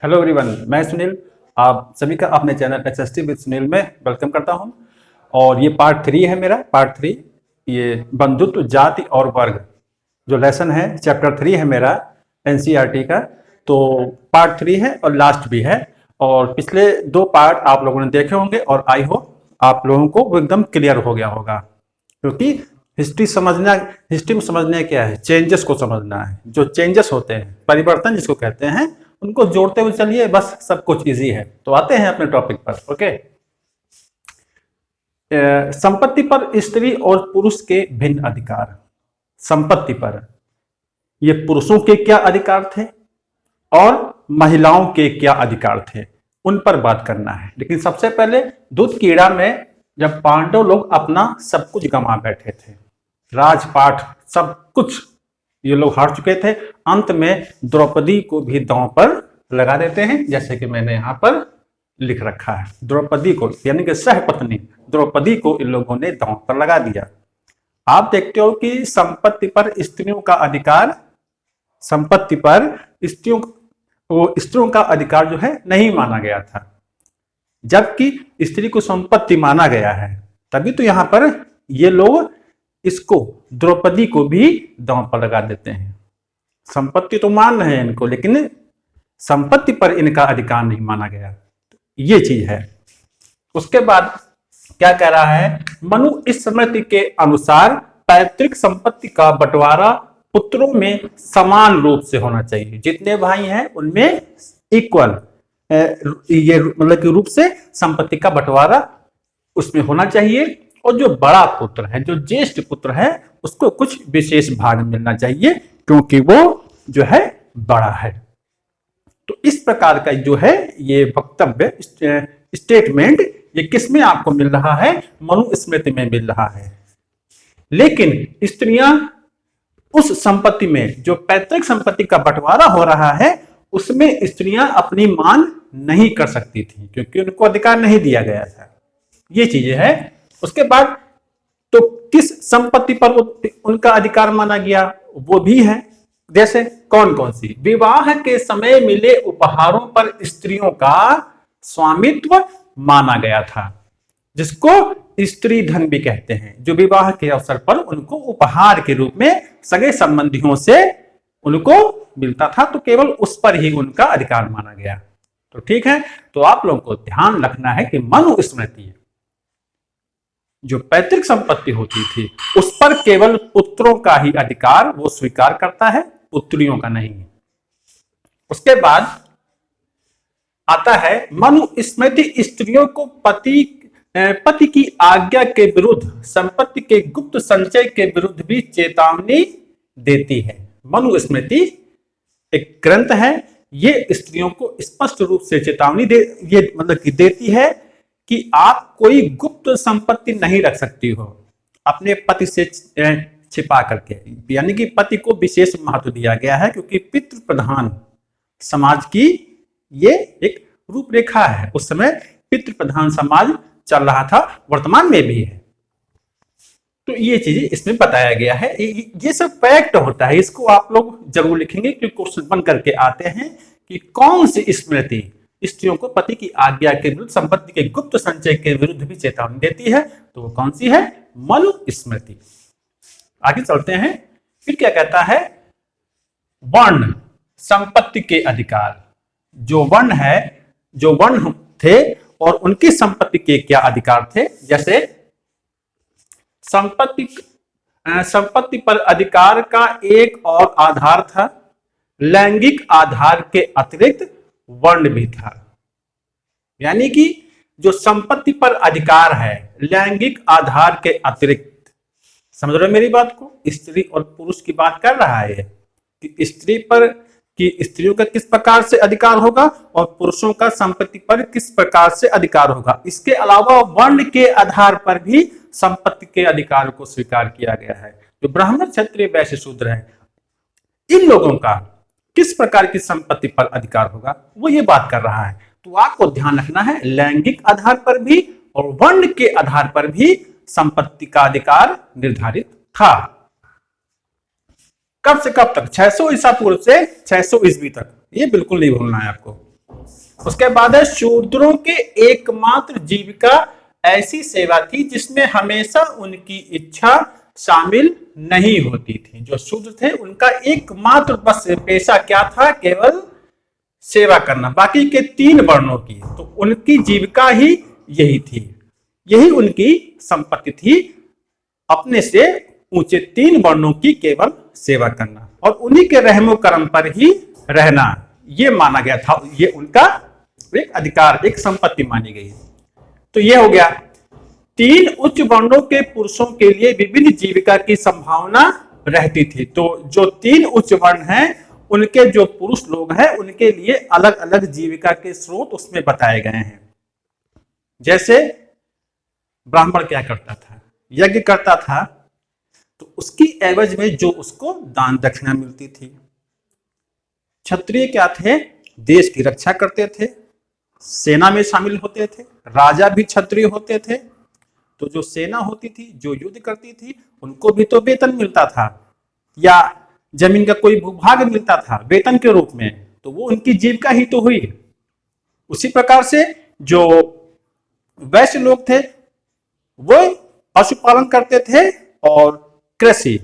Hello everyone, मैं सुनील। आप सभी का अपने चैनल एचएसटी विद सुनील में वेलकम करता हूं। और ये पार्ट 3 है मेरा। पार्ट 3 ये बंधुत्व जाति और वर्ग जो लेसन है, चैप्टर 3 है मेरा एनसीईआरटी का। तो पार्ट 3 है और लास्ट भी है। और पिछले 2 पार्ट आप लोगों ने देखे होंगे और आई होप आप लोगों को वो एकदम क्लियर हो गया होगा। क्योंकि हिस्ट्री में समझना क्या है, चेंजेस को समझना है। जो चेंजेस होते हैं, परिवर्तन जिसको कहते हैं, उनको जोड़ते हुए चलिए, बस सब कुछ इजी है। तो आते हैं अपने टॉपिक पर। ओके, संपत्ति पर स्त्री और पुरुष के भिन्न अधिकार। संपत्ति पर ये पुरुषों के क्या अधिकार थे और महिलाओं के क्या अधिकार थे, उन पर बात करना है। लेकिन सबसे पहले दूध कीड़ा में जब पांडव लोग अपना सब कुछ गंवा बैठे थे, राजपाट सब कुछ ये लोग हार चुके थे, अंत में द्रौपदी को भी दांव पर लगा देते हैं। जैसे कि मैंने यहां पर लिख रखा है, द्रौपदी को यानी कि सहपत्नी द्रौपदी को इन लोगों ने दांव पर लगा दिया। आप देखते हो कि संपत्ति पर स्त्रियों का अधिकार, संपत्ति पर स्त्रियों का अधिकार जो है नहीं माना गया था, जबकि स्त्री को संपत्ति माना गया है। तभी तो यहां पर ये लोग इसको द्रौपदी को भी दांव पर लगा देते हैं। संपत्ति तो मान रहे हैं इनको, लेकिन संपत्ति पर इनका अधिकार नहीं माना गया। ये चीज है। उसके बाद क्या कह रहा है, मनु स्मृति के अनुसार पैतृक संपत्ति का बंटवारा पुत्रों में समान रूप से होना चाहिए। जितने भाई हैं उनमें इक्वल ये मतलब कि रूप से संपत्ति का बंटवारा उसमें होना चाहिए। और जो बड़ा पुत्र है, जो ज्येष्ठ पुत्र है, उसको कुछ विशेष भाग मिलना चाहिए, क्योंकि वो जो है बड़ा है। तो इस प्रकार का जो है ये वक्तव्य, स्टेटमेंट, ये किसमें आपको मिल रहा है? मनुस्मृति में मिल रहा है। लेकिन स्त्रियां उस संपत्ति में, जो पैतृक संपत्ति का बंटवारा हो रहा है, उसमें स्त्रियां अपनी मांग नहीं कर सकती थी, क्योंकि उनको अधिकार नहीं दिया गया था। ये चीजें है। उसके बाद तो किस संपत्ति पर उनका अधिकार माना गया, वो भी है। जैसे कौन कौन सी? विवाह के समय मिले उपहारों पर स्त्रियों का स्वामित्व माना गया था, जिसको स्त्री धन भी कहते हैं। जो विवाह के अवसर पर उनको उपहार के रूप में सगे संबंधियों से उनको मिलता था, तो केवल उस पर ही उनका अधिकार माना गया। तो ठीक है, तो आप लोगों को ध्यान रखना है कि मनुस्मृति जो पैतृक संपत्ति होती थी, उस पर केवल पुत्रों का ही अधिकार वो स्वीकार करता है, पुत्रियों का नहीं। उसके बाद आता है मनुस्मृति स्त्रियों को पति की आज्ञा के विरुद्ध संपत्ति के गुप्त संचय के विरुद्ध भी चेतावनी देती है। मनुस्मृति एक ग्रंथ है, ये स्त्रियों को स्पष्ट रूप से चेतावनी देती है कि आप कोई गुप्त संपत्ति नहीं रख सकती हो अपने पति से छिपा करके। यानी कि पति को विशेष महत्व दिया गया है, क्योंकि पितृ प्रधान समाज की ये एक रूपरेखा है। उस समय पितृ प्रधान समाज चल रहा था, वर्तमान में भी है। तो ये चीजें इसमें बताया गया है। ये सब फैक्ट होता है, इसको आप लोग जरूर लिखेंगे, क्योंकि क्वेश्चन बन करके आते हैं कि कौन सी स्मृति स्त्रियों को पति की आज्ञा के विरुद्ध संपत्ति के गुप्त संचय के विरुद्ध भी चेतावनी देती है। तो वो कौन सी है? मनुस्मृति। आगे चलते हैं। फिर क्या कहता है, वर्ण संपत्ति के अधिकार। जो वर्ण थे और उनकी संपत्ति के क्या अधिकार थे। जैसे संपत्ति पर अधिकार का एक और आधार था, लैंगिक आधार के अतिरिक्त वर्ण भी था। यानी कि जो संपत्ति पर अधिकार है लैंगिक आधार के अतिरिक्त, समझ रहे हो मेरी बात को? स्त्री और पुरुष की बात कर रहा है कि स्त्रियों का किस प्रकार से अधिकार होगा और पुरुषों का संपत्ति पर किस प्रकार से अधिकार होगा। इसके अलावा वर्ण के आधार पर भी संपत्ति के अधिकार को स्वीकार किया गया है। जो ब्राह्मण, क्षत्रिय, वैश्य, शूद्र है, इन लोगों का किस प्रकार की संपत्ति पर अधिकार होगा, वो ये बात कर रहा है। तो आपको ध्यान रखना है, लैंगिक आधार पर भी और वर्ण के आधार पर भी संपत्ति का अधिकार निर्धारित था। कब से कब तक? 600 ईसा पूर्व से 600 ईस्वी तक। ये बिल्कुल नहीं भूलना है आपको। उसके बाद है शूद्रों के एकमात्र जीविका ऐसी सेवा थी जिसमें हमेशा उनकी इच्छा शामिल नहीं होती थी। जो शूद्र थे उनका एकमात्र बस पेशा क्या था, केवल सेवा करना। बाकी के 3 वर्णों की तो उनकी जीविका ही यही थी, यही उनकी संपत्ति थी, अपने से ऊंचे 3 वर्णों की केवल सेवा करना और उन्हीं के रहमो कर्म पर ही रहना, ये माना गया था। ये उनका एक अधिकार, एक संपत्ति मानी गई। तो ये हो गया। 3 उच्च वर्णों के पुरुषों के लिए विभिन्न जीविका की संभावना रहती थी। तो जो 3 उच्च वर्ण हैं उनके जो पुरुष लोग हैं उनके लिए अलग अलग जीविका के स्रोत उसमें बताए गए हैं। जैसे ब्राह्मण क्या करता था, यज्ञ करता था, तो उसकी एवज में जो उसको दान दक्षिणा मिलती थी। क्षत्रिय क्या थे, देश की रक्षा करते थे, सेना में शामिल होते थे, राजा भी क्षत्रिय होते थे। तो जो सेना होती थी, जो युद्ध करती थी, उनको भी तो वेतन मिलता था या जमीन का कोई भूभाग मिलता था वेतन के रूप में, तो वो उनकी जीविका ही तो हुई। उसी प्रकार से जो वैश्य लोग थे वो पशुपालन करते थे और कृषि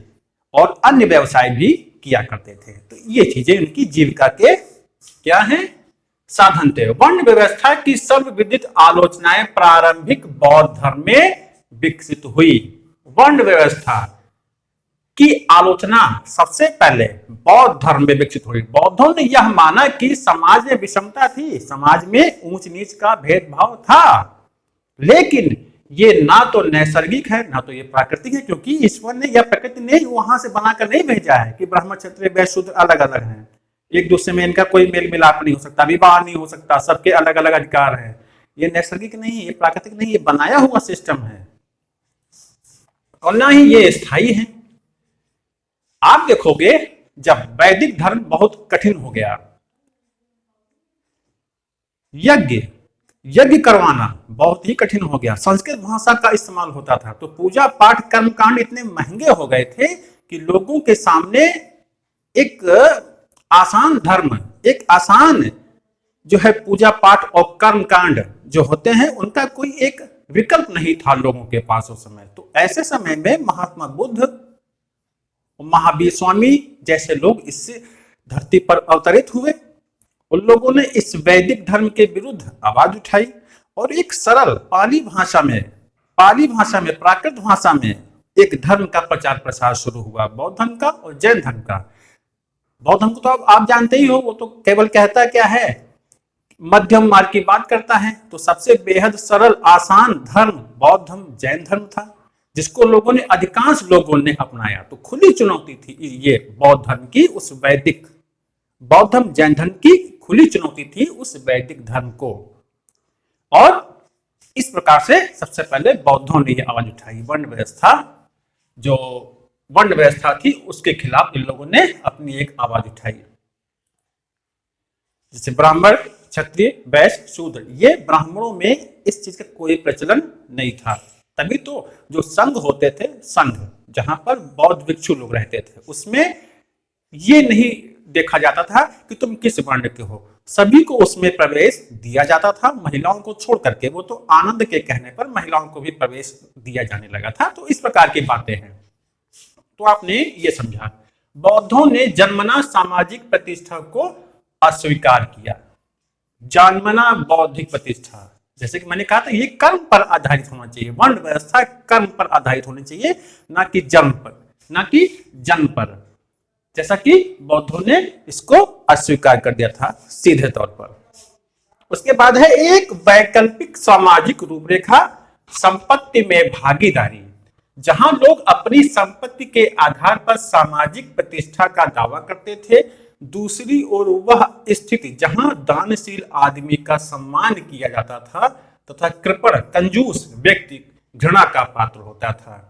और अन्य व्यवसाय भी किया करते थे। तो ये चीजें उनकी जीविका के क्या हैं, साधन थे। वर्ण व्यवस्था की सर्वविदित आलोचनाएं प्रारंभिक बौद्ध धर्म में विकसित हुई। वर्ण व्यवस्था की आलोचना सबसे पहले बौद्ध धर्म में विकसित हुई। बौद्धों ने यह माना कि समाज में विषमता थी, समाज में ऊंच नीच का भेदभाव था, लेकिन ये ना तो नैसर्गिक है ना तो ये प्राकृतिक है, क्योंकि ईश्वर ने या प्रकृति ने वहां से बनाकर नहीं भेजा है कि ब्राह्मण क्षत्रिय वैश्य शूद्र अलग अलग हैं, एक दूसरे में इनका कोई मेल मिलाप नहीं हो सकता, विवाह नहीं हो सकता, सबके अलग अलग अधिकार है। ये नैसर्गिक नहीं, ये प्राकृतिक नहीं, ये बनाया हुआ सिस्टम है और ना ही ये स्थायी है। आप देखोगे जब वैदिक धर्म बहुत कठिन हो गया, यज्ञ करवाना बहुत ही कठिन हो गया, संस्कृत भाषा का इस्तेमाल होता था, तो पूजा पाठ कर्मकांड इतने महंगे हो गए थे कि लोगों के सामने एक आसान धर्म, एक आसान जो है पूजा पाठ और कर्मकांड जो होते हैं उनका कोई एक विकल्प नहीं था लोगों के पास उस समय। तो ऐसे समय में महात्मा बुद्ध, महावीर स्वामी जैसे लोग इससे धरती पर अवतरित हुए। उन लोगों ने इस वैदिक धर्म के विरुद्ध आवाज उठाई और एक सरल पाली भाषा में, प्राकृत भाषा में एक धर्म का प्रचार प्रसार शुरू हुआ, बौद्ध धर्म का और जैन धर्म का। बौद्ध धर्म को तो आप जानते ही हो, वो तो केवल कहता क्या है, मध्यम मार्ग की बात करता है। तो सबसे बेहद सरल आसान धर्म बौद्ध धर्म, जैन धर्म था, जिसको लोगों ने, अधिकांश लोगों ने अपनाया। तो खुली चुनौती थी ये बौद्ध धर्म की, उस वैदिक बौद्ध धर्म जैन धर्म की खुली चुनौती थी उस वैदिक धर्म को। और इस प्रकार से सबसे पहले बौद्धों ने यह आवाज उठाई। वर्ण व्यवस्था, जो वर्ण व्यवस्था थी उसके खिलाफ इन लोगों ने अपनी एक आवाज उठाई। जैसे ब्राह्मण, क्षत्रिय, वैश्य, शूद्र, ये ब्राह्मणों में इस चीज का कोई प्रचलन नहीं था। तभी तो जो संघ होते थे, संघ जहां पर बौद्ध भिक्षु लोग रहते थे, उसमें ये नहीं देखा जाता था कि तुम किस वर्ण के हो, सभी को उसमें प्रवेश दिया जाता था, महिलाओं को छोड़ करके। वो तो आनंद के कहने पर महिलाओं को भी प्रवेश दिया जाने लगा था। तो इस प्रकार की बातें हैं। तो आपने ये समझा, बौद्धों ने जन्मना सामाजिक प्रतिष्ठा को अस्वीकार किया। जन्मना बौद्धिक प्रतिष्ठा, जैसे कि मैंने कहा था, ये कर्म पर आधारित होना चाहिए। वर्ण व्यवस्था कर्म पर आधारित होनी चाहिए, ना कि जन्म पर, ना कि जन्म पर, जैसा कि बौद्धों ने इसको अस्वीकार कर दिया था सीधे तौर पर। उसके बाद है एक वैकल्पिक सामाजिक रूपरेखा, संपत्ति में भागीदारी, जहां लोग अपनी संपत्ति के आधार पर सामाजिक प्रतिष्ठा का दावा करते थे। दूसरी ओर वह स्थिति जहां दानशील आदमी का सम्मान किया जाता था तथा कृपण कंजूस व्यक्ति घृणा का पात्र होता था।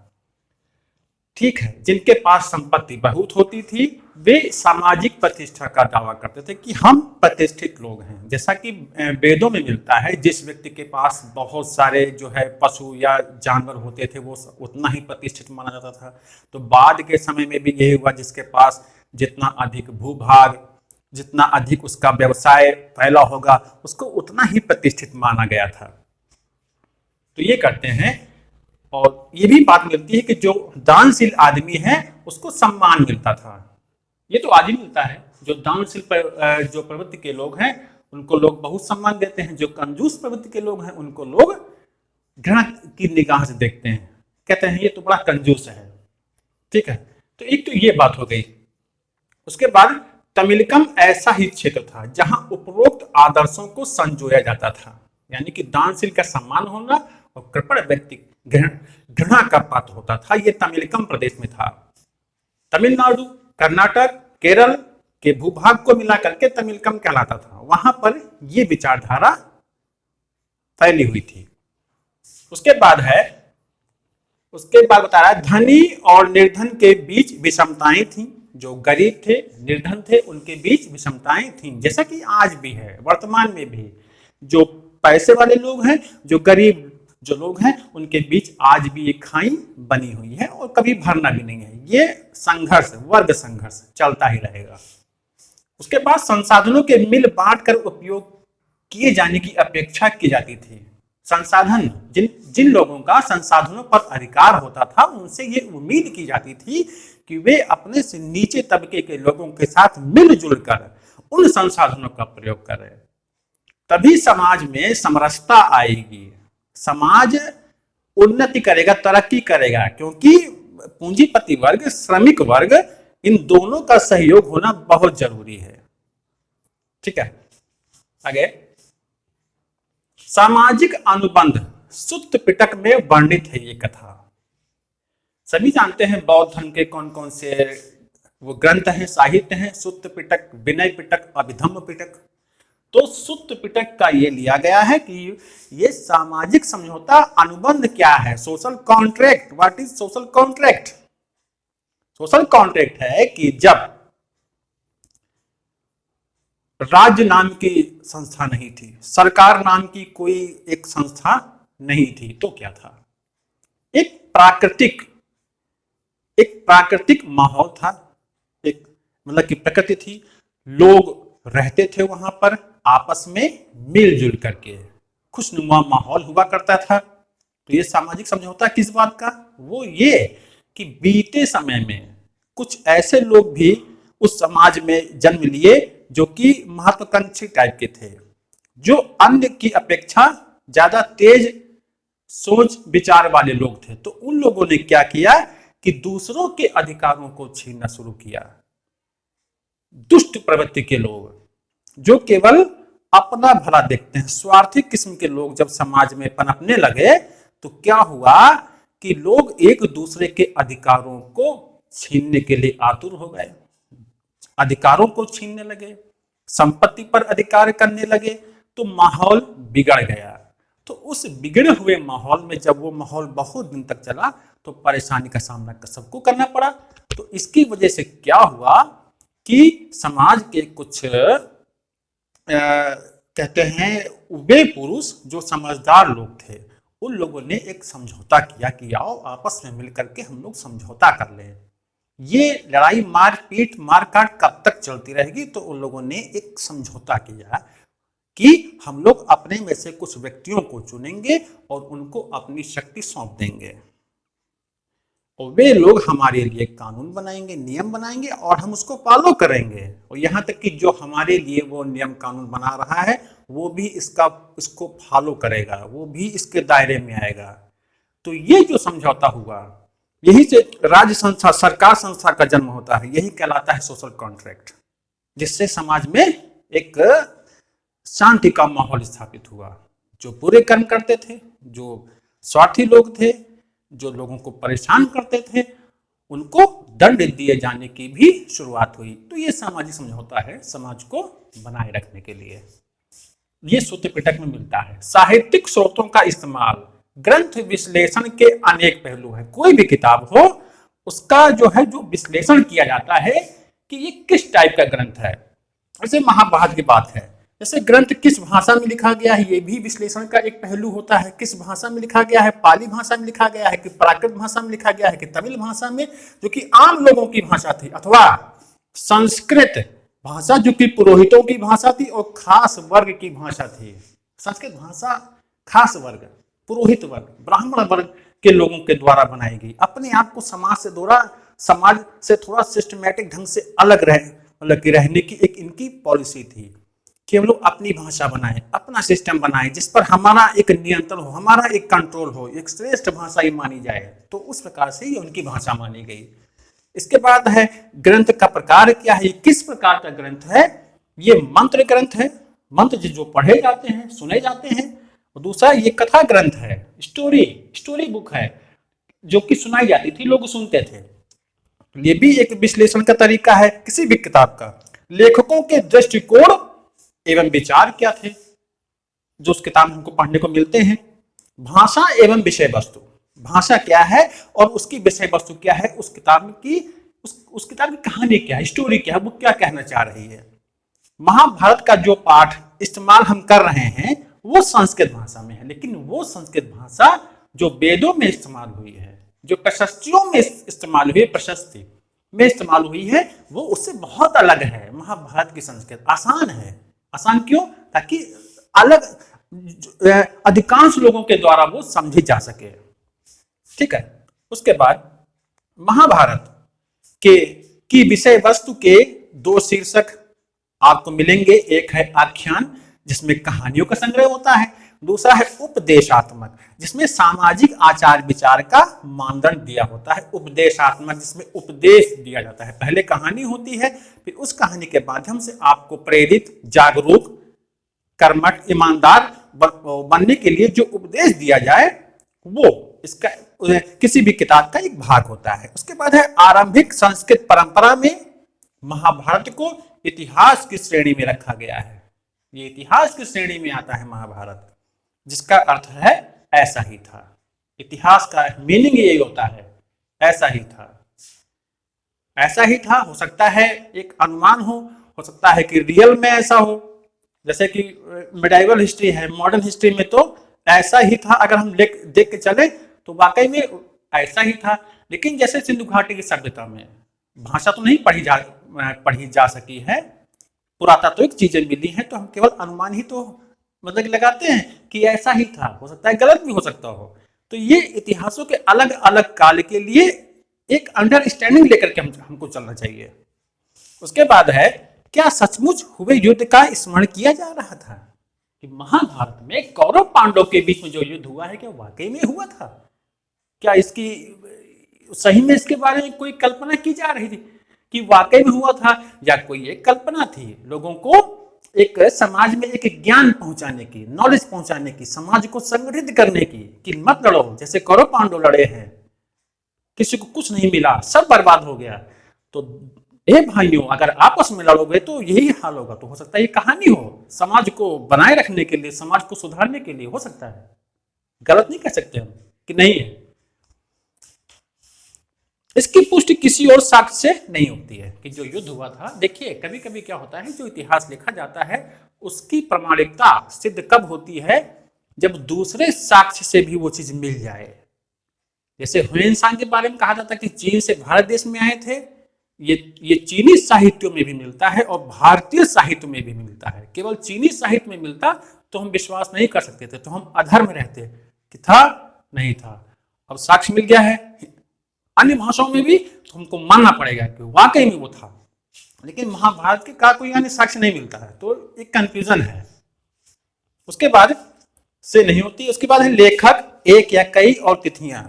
ठीक है, जिनके पास संपत्ति बहुत होती थी वे सामाजिक प्रतिष्ठा का दावा करते थे कि हम प्रतिष्ठित लोग हैं। जैसा कि वेदों में मिलता है, जिस व्यक्ति के पास बहुत सारे जो है पशु या जानवर होते थे वो उतना ही प्रतिष्ठित माना जाता था। तो बाद के समय में भी यही हुआ, जिसके पास जितना अधिक भूभाग जितना अधिक उसका व्यवसाय फैला होगा उसको उतना ही प्रतिष्ठित माना गया था। तो ये करते हैं, और ये भी बात मिलती है कि जो दानशील आदमी है उसको सम्मान मिलता था। ये तो आज भी मिलता है, जो दानशील जो प्रवृत्ति के लोग हैं उनको लोग बहुत सम्मान देते हैं, जो कंजूस प्रवृत्ति के लोग हैं उनको लोग घृणा की निगाह से देखते हैं, कहते हैं ये तो बड़ा कंजूस है। ठीक है, तो एक तो ये बात हो गई। उसके बाद तमिलकम ऐसा ही क्षेत्र था जहां उपरोक्त आदर्शों को संजोया जाता था, यानी कि दानशील का सम्मान होना और कृपण व्यक्ति घृणा का पात्र होता था। यह तमिलकम प्रदेश में था। तमिलनाडु, कर्नाटक, केरल के भूभाग को मिलाकर के तमिलकम कहलाता था। वहां पर यह विचारधारा फैली हुई थी। उसके बाद बता रहा है धनी और निर्धन के बीच विषमताएं थी। जो गरीब थे, निर्धन थे, उनके बीच विषमताएं थी, जैसा कि आज भी है, वर्तमान में भी। जो पैसे वाले लोग हैं, जो गरीब जो लोग हैं, उनके बीच आज भी एक खाई बनी हुई है और कभी भरना भी नहीं है। ये संघर्ष, वर्ग संघर्ष चलता ही रहेगा। उसके बाद संसाधनों के मिल बांट कर उपयोग किए जाने की अपेक्षा की जाती थी। संसाधन, जिन लोगों का संसाधनों पर अधिकार होता था, उनसे ये उम्मीद की जाती थी कि वे अपने से नीचे तबके के लोगों के साथ मिलजुल कर उन संसाधनों का प्रयोग करें, तभी समाज में समरसता आएगी, समाज उन्नति करेगा, तरक्की करेगा। क्योंकि पूंजीपति वर्ग, श्रमिक वर्ग, इन दोनों का सहयोग होना बहुत जरूरी है। ठीक है, आगे सामाजिक अनुबंध सुत्त पिटक में वर्णित है ये कथा। सभी जानते हैं बौद्ध धर्म के कौन कौन से वो ग्रंथ हैं, साहित्य हैं। सुत्त पिटक, विनय पिटक, अभिधम्म पिटक। तो सुत्त पिटक का ये लिया गया है कि ये सामाजिक समझौता अनुबंध क्या है, social contract. What is social contract? Social contract है कि जब राज्य नाम की संस्था नहीं थी, सरकार नाम की कोई एक संस्था नहीं थी, तो क्या था? एक प्राकृतिक माहौल था, एक मतलब कि प्रकृति थी, लोग रहते थे वहां पर आपस में मिलजुल करके, खुशनुमा माहौल हुआ करता था। तो ये सामाजिक समझौता किस बात का? वो ये कि बीते समय में कुछ ऐसे लोग भी उस समाज में जन्म लिए जो कि महत्वाकांक्षी टाइप के थे, जो अन्य की अपेक्षा ज्यादा तेज सोच विचार वाले लोग थे। तो उन लोगों ने क्या किया कि दूसरों के अधिकारों को छीनना शुरू किया। दुष्ट प्रवृत्ति के लोग जो केवल अपना भला देखते हैं, स्वार्थी किस्म के लोग जब समाज में पनपने लगे, तो क्या हुआ कि लोग एक दूसरे के अधिकारों को छीनने के लिए आतुर हो गए, अधिकारों को छीनने लगे, संपत्ति पर अधिकार करने लगे, तो माहौल बिगड़ गया। तो उस बिगड़े हुए माहौल में जब वो माहौल बहुत दिन तक चला तो परेशानी का सामना सबको करना पड़ा। तो इसकी वजह से क्या हुआ कि समाज के कुछ कहते हैं वे पुरुष जो समझदार लोग थे, उन लोगों ने एक समझौता किया कि आओ आपस में मिलकर के हम लोग समझौता कर लें। ये लड़ाई मारपीट मारकाट कब तक चलती रहेगी? तो उन लोगों ने एक समझौता किया कि हम लोग अपने में से कुछ व्यक्तियों को चुनेंगे और उनको अपनी शक्ति सौंप देंगे, और वे लोग हमारे लिए कानून बनाएंगे, नियम बनाएंगे और हम उसको फॉलो करेंगे। और यहाँ तक कि जो हमारे लिए वो नियम कानून बना रहा है वो भी इसको फॉलो करेगा, वो भी इसके दायरे में आएगा। तो ये जो समझौता हुआ, यही से राज्य संस्था, सरकार संस्था का जन्म होता है। यही कहलाता है सोशल कॉन्ट्रैक्ट, जिससे समाज में एक शांति का माहौल स्थापित हुआ। जो बुरे कर्म करते थे, जो स्वार्थी लोग थे, जो लोगों को परेशान करते थे, उनको दंड दिए जाने की भी शुरुआत हुई। तो ये सामाजिक समझौता है समाज को बनाए रखने के लिए। ये सुत्त पिटक में मिलता है। साहित्यिक स्रोतों का इस्तेमाल, ग्रंथ विश्लेषण के अनेक पहलू हैं। कोई भी किताब हो उसका जो है जो विश्लेषण किया जाता है कि ये किस टाइप का ग्रंथ है। जैसे महाभारत की बात है, जैसे ग्रंथ किस भाषा में लिखा गया है, ये भी विश्लेषण का एक पहलू होता है। किस भाषा में लिखा गया है, पाली भाषा में लिखा गया है कि प्राकृत भाषा में लिखा गया है कि तमिल भाषा में, जो कि आम लोगों की भाषा थी, अथवा संस्कृत भाषा जो कि पुरोहितों की भाषा थी और खास वर्ग की भाषा थी। संस्कृत भाषा खास वर्ग, पुरोहित वर्ग, ब्राह्मण वर्ग के लोगों के द्वारा बनाई गई। अपने आप को समाज से थोड़ा सिस्टमैटिक ढंग से अलग रहने की एक इनकी पॉलिसी थी कि हम लोग अपनी भाषा बनाएं, अपना सिस्टम बनाएं, जिस पर हमारा एक नियंत्रण हो, हमारा एक कंट्रोल हो, एक श्रेष्ठ भाषा ही मानी जाए। तो उस प्रकार से ही उनकी भाषा मानी गई। इसके बाद है ग्रंथ का प्रकार क्या है, किस प्रकार का ग्रंथ है। ये मंत्र ग्रंथ है, मंत्र जो पढ़े जाते हैं, सुने जाते हैं। और दूसरा ये कथा ग्रंथ है, स्टोरी बुक है, जो कि सुनाई जाती थी, लोग सुनते थे। ये भी एक विश्लेषण का तरीका है किसी भी किताब का। लेखकों के दृष्टिकोण एवं विचार क्या थे, जो उस किताब में हमको पढ़ने को मिलते हैं। भाषा एवं विषय वस्तु, भाषा क्या है और उसकी विषय वस्तु क्या है, उस किताब की कहानी क्या है, स्टोरी क्या है, वो क्या कहना चाह रही है। महाभारत का जो पाठ इस्तेमाल हम कर रहे हैं वो संस्कृत भाषा में है, लेकिन वो संस्कृत भाषा जो वेदों में इस्तेमाल हुई है, जो प्रशस्तियों में इस्तेमाल हुई है, प्रशस्ति में इस्तेमाल हुई है, वो उससे बहुत अलग है। महाभारत की संस्कृत आसान है। आसान क्यों? ताकि अधिकांश लोगों के द्वारा वो समझी जा सके। ठीक है। उसके बाद महाभारत की विषय वस्तु के दो शीर्षक आपको मिलेंगे। एक है आख्यान, जिसमें कहानियों का संग्रह होता है। दूसरा है उपदेशात्मक, जिसमें सामाजिक आचार विचार का मानदंड दिया होता है। उपदेशात्मक, जिसमें उपदेश दिया जाता है। पहले कहानी होती है, फिर उस कहानी के माध्यम से आपको प्रेरित, जागरूक, कर्मठ, ईमानदार बनने के लिए जो उपदेश दिया जाए, वो इसका किसी भी किताब का एक भाग होता है। उसके बाद है आरंभिक संस्कृत परंपरा में महाभारत को इतिहास की श्रेणी में रखा गया है। ये इतिहास की श्रेणी में आता है महाभारत, जिसका अर्थ है ऐसा ही था। इतिहास का मीनिंग यही होता है, ऐसा ही था। ऐसा ही था हो सकता है एक अनुमान हो सकता है कि रियल में ऐसा हो। जैसे कि मिडाइवल हिस्ट्री है, मॉडर्न हिस्ट्री में तो ऐसा ही था, अगर हम देख के चले तो वाकई में ऐसा ही था। लेकिन जैसे सिंधु घाटी की सभ्यता में भाषा तो नहीं पढ़ी जा सकी है, पुरातात्विक चीजें मिली हैं, तो हम केवल अनुमान ही तो मतलब लगाते हैं कि ऐसा ही था। हो सकता है गलत भी हो सकता हो। तो ये इतिहासों के अलग अलग काल के लिए एक अंडरस्टैंडिंग लेकर के हमको चलना चाहिए। उसके बाद है, क्या सचमुच हुए युद्ध का स्मरण किया जा रहा था कि महाभारत में कौरव पांडव के बीच में जो युद्ध हुआ है, क्या वाकई में हुआ था? क्या इसकी सही में इसके बारे में कोई कल्पना की जा रही थी कि वाकई में हुआ था, या कोई एक कल्पना थी लोगों को एक समाज में एक ज्ञान पहुंचाने की, नॉलेज पहुंचाने की, समाज को संगठित करने की कि मत लड़ो, जैसे कौरव पांडव लड़े हैं, किसी को कुछ नहीं मिला, सब बर्बाद हो गया। तो ए भाइयों, अगर आपस में लड़ोगे तो यही हाल होगा। तो हो सकता है ये कहानी हो, समाज को बनाए रखने के लिए, समाज को सुधारने के लिए हो सकता है। गलत नहीं कह सकते हम कि नहीं है। इसकी पुष्टि किसी और साक्ष्य से नहीं होती है कि जो युद्ध हुआ था। देखिए, कभी कभी क्या होता है, जो इतिहास लिखा जाता है उसकी प्रामाणिकता सिद्ध कब होती है, जब दूसरे साक्ष्य से भी वो चीज मिल जाए। जैसे ह्वेनसांग के बारे में कहा जाता है कि चीन से भारत देश में आए थे। ये चीनी साहित्यों में भी मिलता है और भारतीय साहित्य में भी मिलता है। केवल चीनी साहित्य में मिलता तो हम विश्वास नहीं कर सकते थे, तो हम अधर्म रहते कि था नहीं था। अब साक्ष्य मिल गया है अन्य भाषाओं में भी, तो हमको मानना पड़ेगा कि वाकई में वो था। लेकिन महाभारत के का कोई अन्य साक्ष्य नहीं मिलता है, तो एक कंफ्यूजन है। उसके बाद से नहीं होती। उसके बाद है लेखक, एक या कई और तिथियां।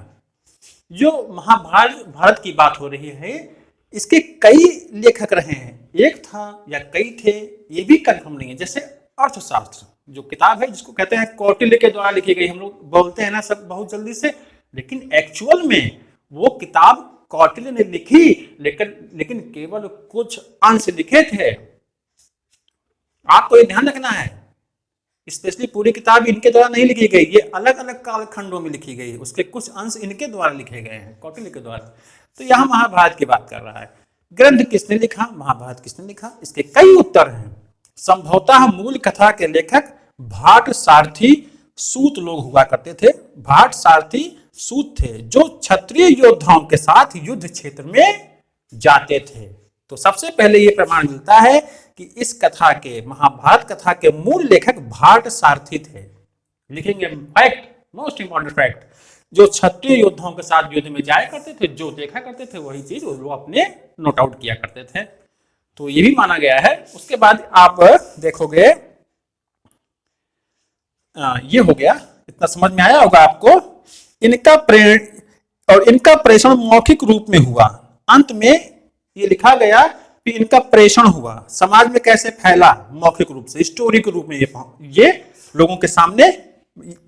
जो भारत की बात हो रही है, इसके कई लेखक रहे हैं, एक था या कई थे, ये भी कंफर्म नहीं है। जैसे अर्थशास्त्र जो किताब है, जिसको कहते हैं कौटिल्य के द्वारा लिखी गई, हम लोग बोलते हैं ना सब बहुत जल्दी से, लेकिन एक्चुअल में वो किताब कौटिल्य ने लिखी, लेकिन केवल कुछ अंश लिखे थे। आपको ये ध्यान रखना है, स्पेशली पूरी किताब इनके द्वारा नहीं लिखी गई, ये अलग अलग कालखंडों में लिखी गई, उसके कुछ अंश इनके द्वारा लिखे गए हैं, कौटिल्य के द्वारा। तो यहां महाभारत की बात कर रहा है। ग्रंथ किसने लिखा, महाभारत किसने लिखा, इसके कई उत्तर हैं। संभवतः मूल कथा के लेखक भाट, सारथी, सूत लोग हुआ करते थे। भाट, सारथी, सूत थे जो क्षत्रिय योद्धाओं के साथ युद्ध क्षेत्र में जाते थे। तो सबसे पहले ये प्रमाण मिलता है कि इस कथा के, महाभारत कथा के मूल लेखक भाट सारथी थे। लिखेंगे फैक्ट, मोस्ट इंपॉर्टेंट फैक्ट, जो क्षत्रिय योद्धाओं के साथ युद्ध में जाया करते थे, जो देखा करते थे वही चीज वो अपने नोट आउट किया करते थे। तो ये भी माना गया है। उसके बाद आप देखोगे, ये हो गया, इतना समझ में आया होगा आपको। इनका प्रेषण मौखिक रूप में हुआ। अंत में ये लिखा गया कि इनका प्रेषण हुआ, समाज में कैसे फैला, मौखिक रूप से, स्टोरी के रूप में ये लोगों के सामने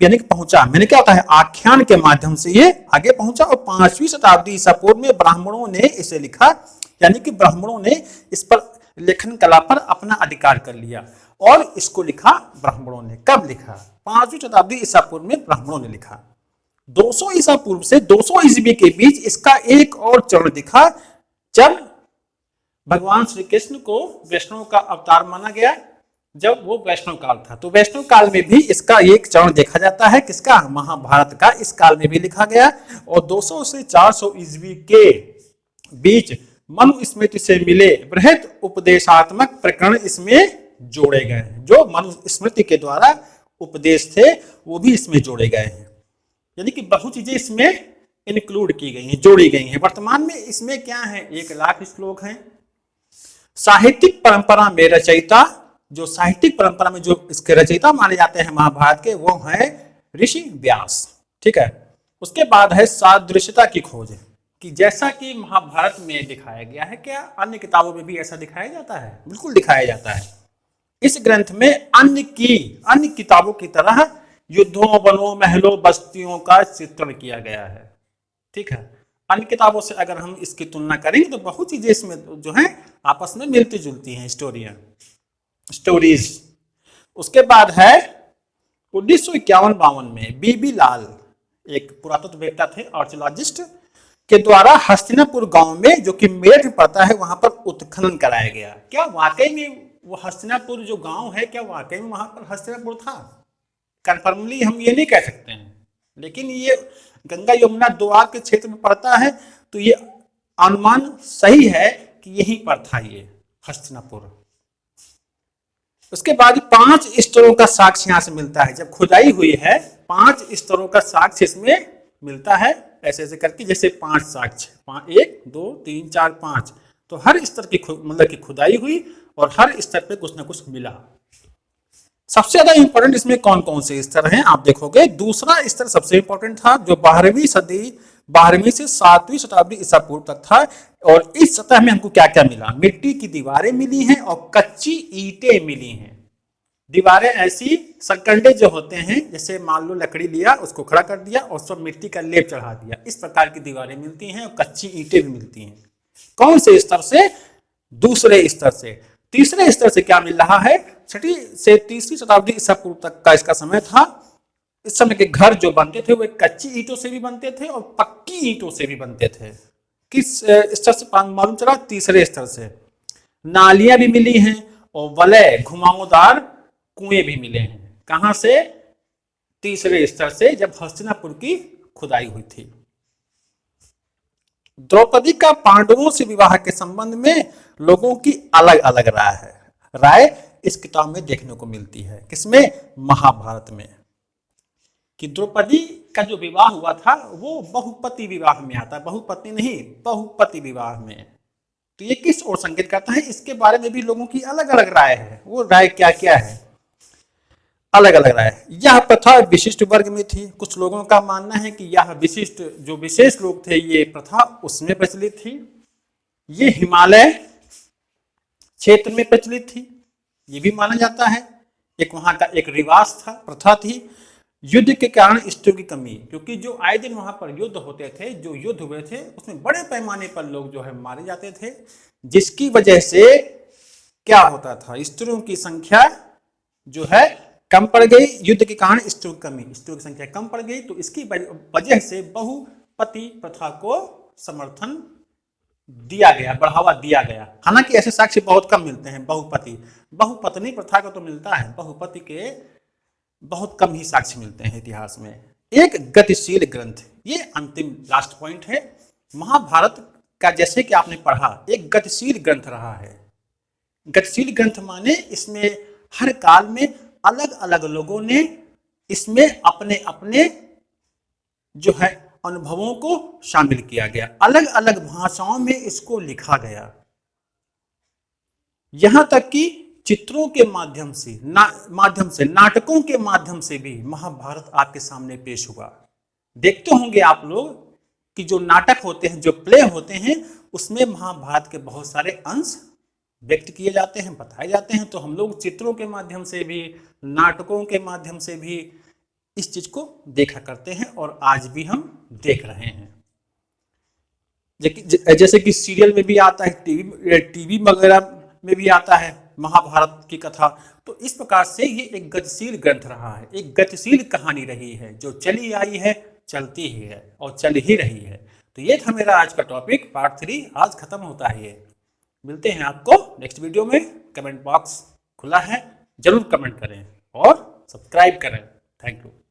यानी कि पहुंचा। मैंने क्या होता है, आख्यान के माध्यम से ये आगे पहुंचा। और 5वीं शताब्दी ईसा पूर्व में ब्राह्मणों ने इसे लिखा, यानी कि ब्राह्मणों ने इस पर लेखन कला पर अपना अधिकार कर लिया और इसको लिखा ब्राह्मणों ने। कब लिखा? 5वीं शताब्दी ईसा पूर्व में ब्राह्मणों ने लिखा। 200 ईसा पूर्व से 200 ईस्वी के बीच इसका एक और चरण दिखा, जब भगवान श्री कृष्ण को वैष्णव का अवतार माना गया, जब वो वैष्णव काल था। तो वैष्णव काल में भी इसका एक चरण देखा जाता है, किसका? महाभारत का। इस काल में भी लिखा गया। और 200 से 400 ईस्वी के बीच मनुस्मृति से मिले बृहद उपदेशात्मक प्रकरण इसमें जोड़े गए हैं। जो मनुस्मृति के द्वारा उपदेश थे वो भी इसमें जोड़े गए हैं, यानी कि बहुत चीजें इसमें इंक्लूड की गई हैं, जोड़ी गई हैं। वर्तमान में इसमें क्या है, 1,00,000 श्लोक हैं। साहित्यिक परंपरा में रचयिता, जो साहित्यिक परंपरा में जो इसके रचयिता माने जाते हैं महाभारत के, वो है ऋषि व्यास। ठीक है। उसके बाद है सादृश्यता की खोज, कि जैसा कि महाभारत में दिखाया गया है, क्या अन्य किताबों में भी ऐसा दिखाया जाता है? बिल्कुल दिखाया जाता है। इस ग्रंथ में अन्य किताबों की तरह युद्धों, वनों, महलों, बस्तियों का चित्रण किया गया है। ठीक है। अन्य किताबों से अगर हम इसकी तुलना करेंगे तो बहुत चीजें इसमें जो है आपस में मिलती जुलती हैं, स्टोरीज। उसके बाद है 1951-52 में बीबी लाल, एक पुरातत्ववेत्ता थे, आर्कियोलॉजिस्ट, के द्वारा हस्तिनापुर गांव में, जो कि मेरठ में पड़ता है, वहां पर उत्खनन कराया गया। क्या वाकई में वो हस्तिनापुर जो गांव है, क्या वाकई में वहां पर हस्तिनापुर था? कन्फर्मली हम ये नहीं कह सकते हैं, लेकिन ये गंगा यमुना द्वार के क्षेत्र में पड़ता है, तो ये अनुमान सही है कि यहीं पर था ये हस्तिनापुर। उसके बाद 5 स्तरों का साक्ष्य यहां से मिलता है। जब खुदाई हुई है 5 स्तरों का साक्ष्य इसमें मिलता है, ऐसे ऐसे करके, जैसे 5 साक्ष्य, 1 2 3 4 5। तो हर स्तर की मतलब की खुदाई हुई और हर स्तर पे कुछ ना कुछ मिला। सबसे ज्यादा इंपॉर्टेंट इसमें कौन कौन से स्तर हैं आप देखोगे। दूसरा स्तर सबसे इंपॉर्टेंट था, जो 12वीं से 7वीं शताब्दी ईसा पूर्व तक था। और इस सतह में हमको क्या क्या मिला? मिट्टी की दीवारें मिली हैं और कच्ची ईंटें मिली हैं। दीवारें ऐसी संकंडे जो होते हैं, जैसे मान लो लकड़ी लिया, उसको खड़ा कर दिया और सब मिट्टी का लेप चढ़ा दिया, इस प्रकार की दीवारें मिलती हैं और कच्ची ईंटें भी मिलती हैं। कौन से स्तर से? दूसरे स्तर से। तीसरे स्तर से क्या मिल रहा है? 6वीं से 3वीं शताब्दी ईसा पूर्व तक का इसका समय था। इस समय के घर जो बनते थे वो कच्ची ईंटों से भी बनते थे और पक्की ईंटों से भी बनते थे। किस स्तर से मालूम चला? तीसरे स्तर से। नालियां भी मिली हैं और वलय, घुमावदार कुएं भी मिले हैं। कहां से? तीसरे स्तर से, जब हस्तिनापुर की खुदाई हुई थी। द्रौपदी का पांडवों से विवाह के संबंध में लोगों की अलग अलग राय इस किताब में देखने को मिलती है। किसमें? महाभारत में। कि द्रौपदी का जो विवाह हुआ था वो बहुपति विवाह में आता है, बहुपत्नी नहीं, बहुपति विवाह में। तो ये किस ओर संकेत करता है? इसके बारे में भी लोगों की अलग अलग राय है। वो राय क्या क्या है? अलग अलग राय। यह प्रथा विशिष्ट वर्ग में थी। कुछ लोगों का मानना है कि यह विशिष्ट, जो विशेष लोग थे, ये प्रथा उसमें प्रचलित थी। ये हिमालय क्षेत्र में प्रचलित थी, ये भी माना जाता है। एक वहां का एक रिवाज था, प्रथा थी। युद्ध के कारण स्त्रियों की कमी, क्योंकि जो आए दिन वहां पर युद्ध होते थे, जो युद्ध हुए थे उसमें बड़े पैमाने पर लोग जो है मारे जाते थे, जिसकी वजह से क्या होता था? स्त्रियों की संख्या जो है कम पड़ गई। युद्ध के कारण स्त्रियों की कमी, स्त्रियों की संख्या कम पड़ गई। तो इसकी वजह से बहुपति प्रथा को समर्थन दिया गया, बढ़ावा दिया गया। हालांकि ऐसे साक्ष्य बहुत कम मिलते हैं। बहुपत्नी प्रथा को तो मिलता है, बहुपति के बहुत कम ही साक्ष्य मिलते हैं इतिहास में। एक गतिशील ग्रंथ, ये अंतिम लास्ट पॉइंट है। महाभारत का जैसे कि आपने पढ़ा एक गतिशील ग्रंथ रहा है। गतिशील ग्रंथ माने इसमें हर काल में अलग अलग लोगों ने इसमें अपने अपने जो है अनुभवों को शामिल किया गया, अलग अलग भाषाओं में इसको लिखा गया, यहां तक कि चित्रों के माध्यम से नाटकों के माध्यम से भी महाभारत आपके सामने पेश हुआ। देखते होंगे आप लोग कि जो नाटक होते हैं, जो प्ले होते हैं, उसमें महाभारत के बहुत सारे अंश व्यक्त किए जाते हैं, बताए जाते हैं। तो हम लोग चित्रों के माध्यम से भी, नाटकों के माध्यम से भी इस चीज को देखा करते हैं और आज भी हम देख रहे हैं। जैसे कि सीरियल में भी आता है, टीवी वगैरह में भी आता है महाभारत की कथा। तो इस प्रकार से ये एक गतिशील ग्रंथ रहा है, एक गतिशील कहानी रही है, जो चली आई है, चलती ही है और चल ही रही है। तो ये था मेरा आज का टॉपिक, पार्ट 3 आज खत्म होता है। मिलते हैं आपको नेक्स्ट वीडियो में। कमेंट बॉक्स खुला है, जरूर कमेंट करें और सब्सक्राइब करें। Thank you.